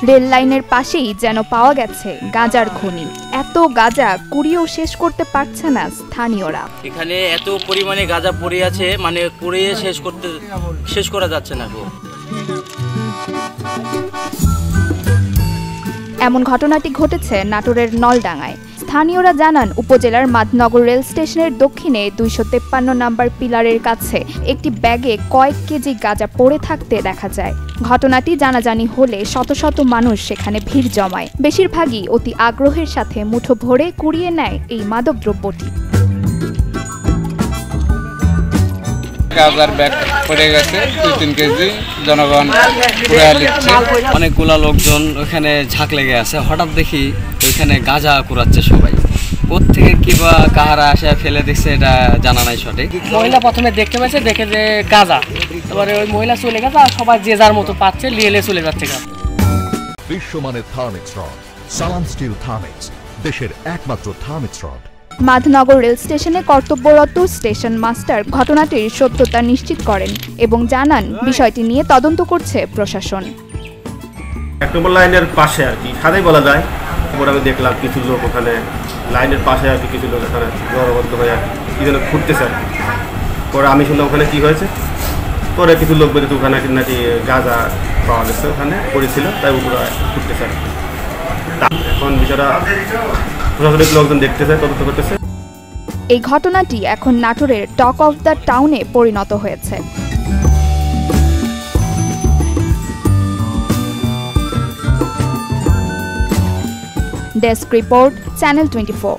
Rail লাইনের পাশেই যেন পাওয়া গেছে গাঁজার খনি। এত গাঁজা কুড়িয়েও শেষ করতে পারছে না স্থানীয়রা। এখানে এত পরিমাণে গাঁজা পড়ে আছে, মানে কুড়িয়ে শেষ করা যাচ্ছে না। এমন ঘটনাটি ঘটেছে নাটোরের নলডাঙ্গায়। স্থানীয়রা জানান, উপজেলার মাধনগর রেল স্টেশনের দক্ষিণে 253 নম্বর পিলারের কাছে একটি ব্যাগে কয়েক কেজি গাঁজা পড়ে থাকতে দেখা যায়। ঘটনাটি জানাজানি হলে শত শত মানুষ সেখানে ভিড় জমায়। বেশিরভাগই অতি আগ্রহের সাথে মুঠো ভরে কুড়িয়ে নেয় এই মাদকদ্রব্যটি। গাঁজার ব্যাগ পড়ে গেছে 2-3 কেজি, জনগণ পুড়িয়ে দিচ্ছে। অনেকগুলা লোকজন ওখানে ঝাঁক লেগে আছে, হঠাৎ দেখি ওইখানে গাঁজা কুড়াচ্ছে সবাই। কোত্থেকে কিবা কাহারা আসে ফেলে দিচ্ছে এটা জানা নাই সঠিক। মহিলা প্রথমে দেখতে পাচ্ছে, দেখে যে গাঁজা, তারপরে ওই মহিলা চলে গেছে, আর সবাই যে যার মতো পাচ্ছে লিয়ে চলে যাচ্ছে। বিশ্বমানের থার্মিক্স রড, সালাম স্টিল থার্মিক্স, দেশের একমাত্র থার্মিক্স রড। মাধনগর রেল স্টেশনে কর্তব্যরত স্টেশন মাস্টার ঘটনাটির সত্যতা নিশ্চিত করেন এবং জানান, বিষয়টি নিয়ে তদন্ত করছে প্রশাসন। 1 নম্বর লাইনের পাশে আর কি সাদাই বলা যায়। তারপর আমি দেখলাম কিছু লোক ওখানে লাইনের পাশে আর কি কিছু লোক এখানে জড়বদ্ধ হয়ে আর কি যেন ঘুরতেছে আর কি। পরে আমি শুনলাম ওখানে কী হয়েছে, পরে কিছু লোক বেরোতে ওখানে নাকি গাঁজা পাওয়া গেছে, ওখানে পড়েছিল, তাই ওগুলো ঘুরতেছে আর কি। এখন বিষয়টা প্রশাসনিক লোকজন দেখতেছে, তদন্ত করতেছে। এই ঘটনাটি এখন নাটোরের টক অফ দ্য টাউনে পরিণত হয়েছে। Desk report, channel 24।